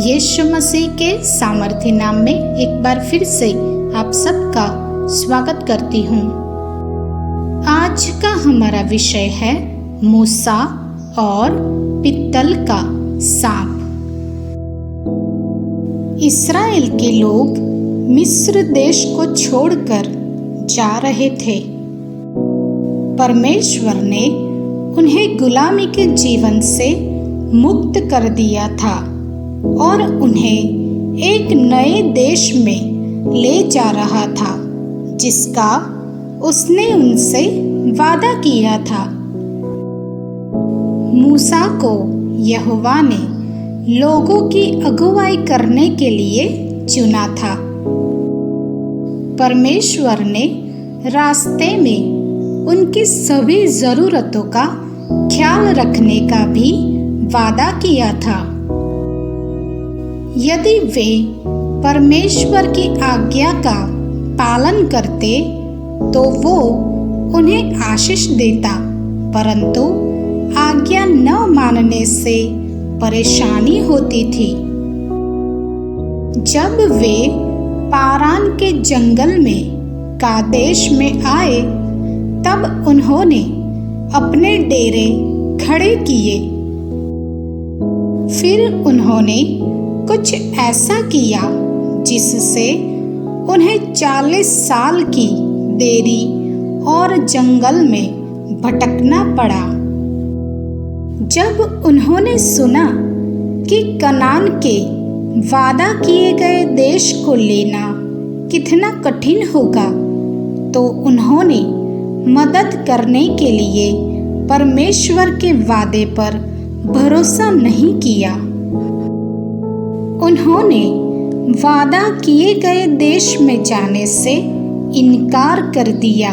यीशु मसीह के सामर्थ्य नाम में एक बार फिर से आप सबका स्वागत करती हूँ। आज का हमारा विषय है मूसा और पित्तल का सांप। इस्राएल के लोग मिस्र देश को छोड़कर जा रहे थे। परमेश्वर ने उन्हें गुलामी के जीवन से मुक्त कर दिया था और उन्हें एक नए देश में ले जा रहा था जिसका उसने उनसे वादा किया था। मूसा को यहोवा ने लोगों की अगुवाई करने के लिए चुना था। परमेश्वर ने रास्ते में उनकी सभी जरूरतों का ख्याल रखने का भी वादा किया था। यदि वे परमेश्वर की आज्ञा का पालन करते तो वो उन्हें आशीष देता, परंतु आज्ञा न मानने से परेशानी होती थी। जब वे पारान के जंगल में कादेश में आए तब उन्होंने अपने डेरे खड़े किए। फिर उन्होंने कुछ ऐसा किया जिससे उन्हें 40 साल की देरी और जंगल में भटकना पड़ा। जब उन्होंने सुना कि कनान के वादा किए गए देश को लेना कितना कठिन होगा, तो उन्होंने मदद करने के लिए परमेश्वर के वादे पर भरोसा नहीं किया। उन्होंने वादा किए गए देश में जाने से इनकार कर दिया।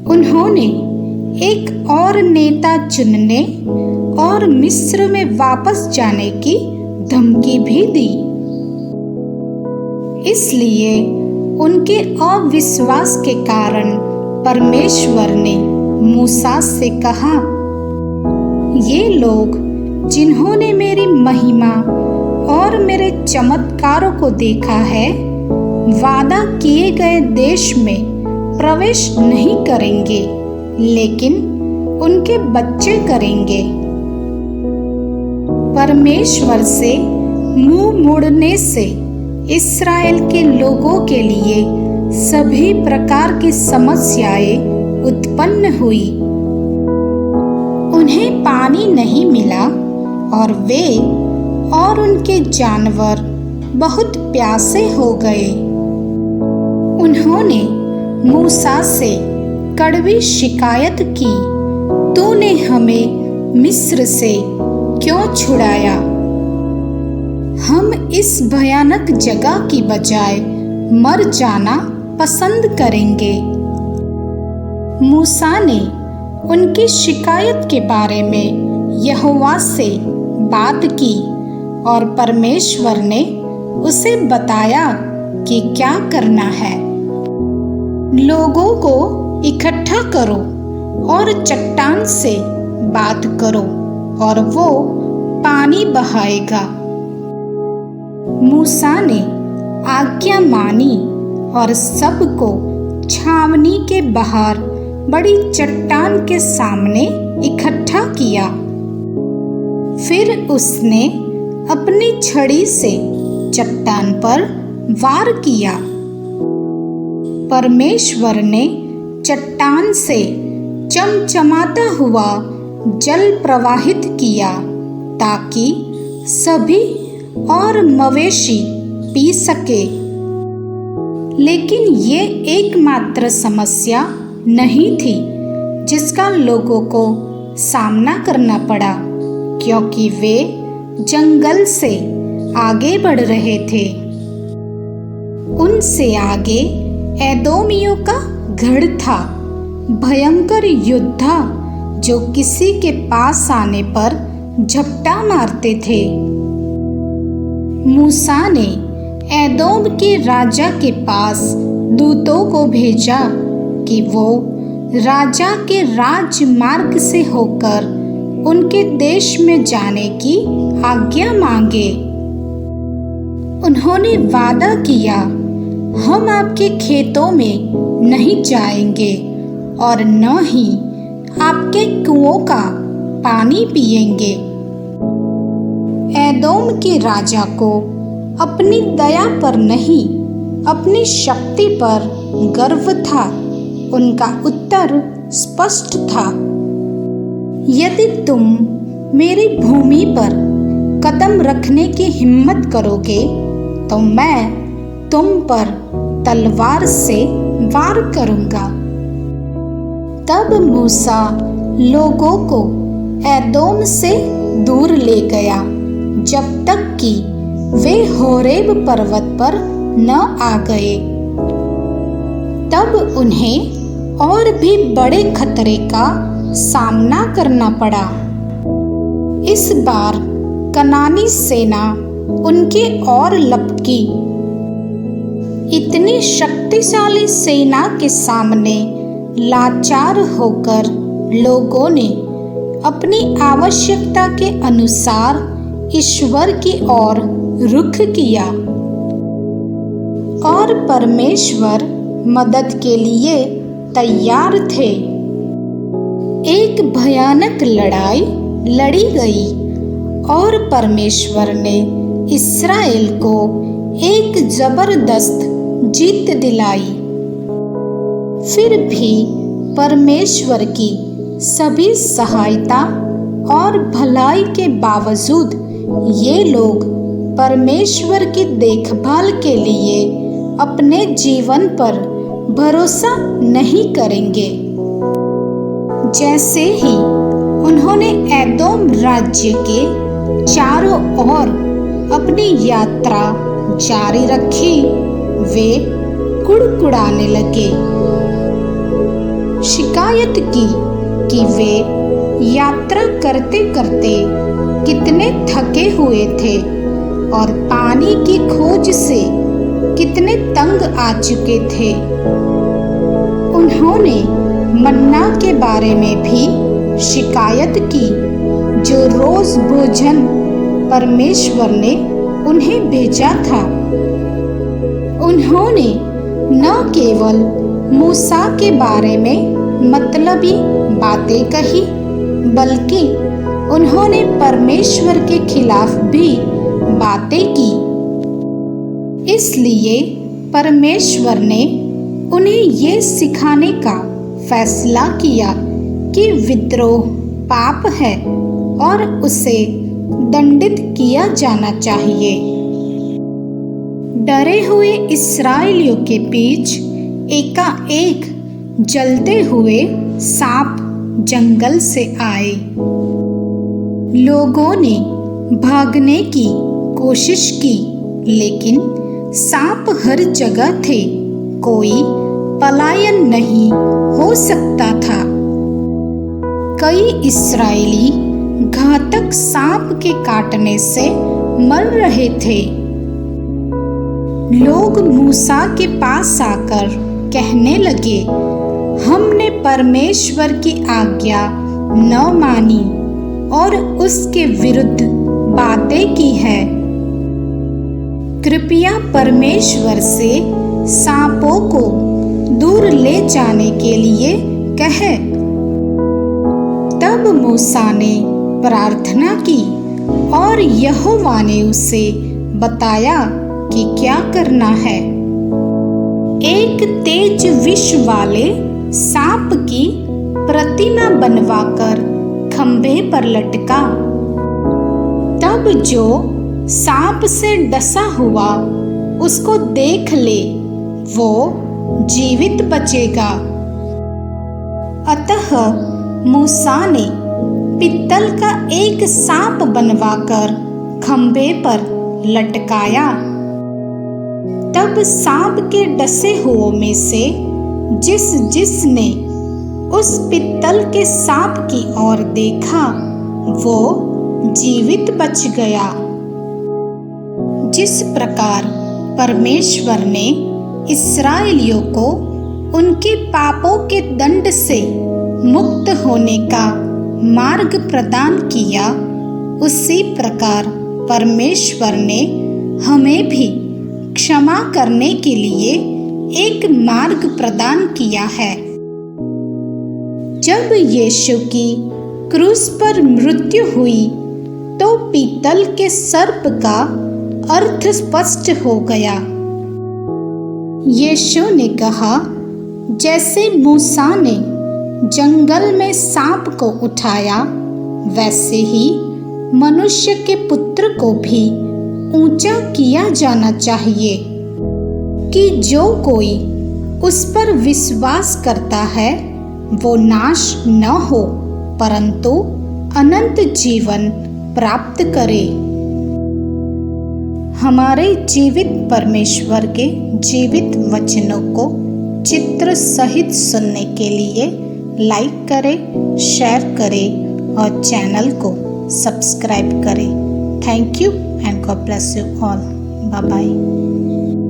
उन्होंने एक और नेता चुनने और मिस्र में वापस जाने की धमकी भी दी। इसलिए उनके अविश्वास के कारण परमेश्वर ने मूसा से कहा, ये लोग जिन्होंने मेरी महिमा और मेरे चमत्कारों को देखा है, वादा किए गए देश में प्रवेश नहीं करेंगे, लेकिन उनके बच्चे करेंगे। परमेश्वर से मुंह मोड़ने से इस्राएल के लोगों के लिए सभी प्रकार की समस्याएं उत्पन्न हुई। उन्हें पानी नहीं मिला और वे और उनके जानवर बहुत प्यासे हो गए। उन्होंने मूसा से कड़वी शिकायत की, तूने हमें मिस्र से क्यों छुड़ाया? हम इस भयानक जगह की बजाय मर जाना पसंद करेंगे। मूसा ने उनकी शिकायत के बारे में यहोवा से बात की और परमेश्वर ने उसे बताया कि क्या करना है। लोगों को इकट्ठा करो और चट्टान से बात करो और वो पानी बहाएगा। मूसा ने आज्ञा मानी और सबको छावनी के बाहर बड़ी चट्टान के सामने इकट्ठा किया। फिर उसने अपनी छड़ी से चट्टान पर वार किया। परमेश्वर ने चट्टान से चमचमाता हुआ जल प्रवाहित किया ताकि सभी और मवेशी पी सके। लेकिन ये एकमात्र समस्या नहीं थी जिसका लोगों को सामना करना पड़ा, क्योंकि वे जंगल से आगे बढ़ रहे थे। उनसे आगे एदोमियों का गढ़ था, भयंकर योद्धा जो किसी के पास आने पर झपटा मारते थे। मूसा ने एदोम के राजा के पास दूतों को भेजा कि वो राजा के राजमार्ग से होकर उनके देश में जाने की आज्ञा मांगे। उन्होंने वादा किया, हम आपके खेतों में नहीं जाएंगे और न ही आपके कुओं का पानी पिएंगे। एदोम के राजा को अपनी दया पर नहीं, अपनी शक्ति पर गर्व था। उनका उत्तर स्पष्ट था, यदि तुम मेरी भूमि पर कदम रखने की हिम्मत करोगे तो मैं तुम पर तलवार से वार करूंगा। तब मूसा लोगों को एदोम से दूर ले गया जब तक कि वे होरेब पर्वत पर न आ गए। तब उन्हें और भी बड़े खतरे का सामना करना पड़ा। इस बार कनानी सेना उनकी ओर लपकी। इतनी शक्तिशाली सेना के सामने लाचार होकर लोगों ने अपनी आवश्यकता के अनुसार ईश्वर की ओर रुख किया और परमेश्वर मदद के लिए तैयार थे। एक भयानक लड़ाई लड़ी गई और परमेश्वर ने इस्राएल को एक जबरदस्त जीत दिलाई। फिर भी परमेश्वर की सभी सहायता और भलाई के बावजूद ये लोग परमेश्वर की देखभाल के लिए अपने जीवन पर भरोसा नहीं करेंगे। जैसे ही उन्होंने एदोम राज्य के चारों ओर अपनी यात्रा जारी रखी, वे कुड़कुड़ाने लगे। शिकायत की कि वे यात्रा करते करते कितने थके हुए थे और पानी की खोज से कितने तंग आ चुके थे। उन्होंने मन्ना के बारे में भी शिकायत की, जो रोज भोजन परमेश्वर ने उन्हें भेजा था। उन्होंने न केवल मूसा के बारे में मतलबी बातें कही, बल्कि उन्होंने परमेश्वर के खिलाफ भी बातें की। इसलिए परमेश्वर ने उन्हें ये सिखाने का फैसला किया कि विद्रोह पाप है और उसे दंडित किया जाना चाहिए। डरे हुए इस्राएलियों के बीच एकाएक जलते हुए सांप जंगल से आए। लोगों ने भागने की कोशिश की, लेकिन सांप हर जगह थे, कोई पलायन नहीं हो सकता था। कई इस्राएली घातक सांप के काटने से मर रहे थे। लोग मूसा के पास आकर कहने लगे, हमने परमेश्वर की आज्ञा न मानी और उसके विरुद्ध बातें की है। कृपया परमेश्वर से सांपों को दूर ले जाने के लिए कहे। तब मूसा ने प्रार्थना की और यहोवा ने उसे बताया कि क्या करना है। एक तेज विष वाले सांप की प्रतिमा बनवाकर खंभे पर लटका। तब जो सांप से डसा हुआ उसको देख ले, वो जीवित बचेगा। अतः मूसा ने पित्तल का एक सांप बनवाकर खंभे पर लटकाया। तब सांप के डसे हुओं में से जिसने उस पित्तल के सांप की ओर देखा, वो जीवित बच गया। जिस प्रकार परमेश्वर ने इस्राएलियों को उनके पापों के दंड से मुक्त होने का मार्ग प्रदान किया, उसी प्रकार परमेश्वर ने हमें भी क्षमा करने के लिए एक मार्ग प्रदान किया है। जब यीशु की क्रूस पर मृत्यु हुई तो पीतल के सर्प का अर्थ स्पष्ट हो गया। यीशु ने कहा, जैसे मूसा ने जंगल में सांप को उठाया, वैसे ही मनुष्य के पुत्र को भी ऊंचा किया जाना चाहिए कि जो कोई उस पर विश्वास करता है वो नाश न हो परंतु अनंत जीवन प्राप्त करे। हमारे जीवित परमेश्वर के जीवित वचनों को चित्र सहित सुनने के लिए लाइक करें, शेयर करें और चैनल को सब्सक्राइब करें। Thank you and God bless you all. Bye bye.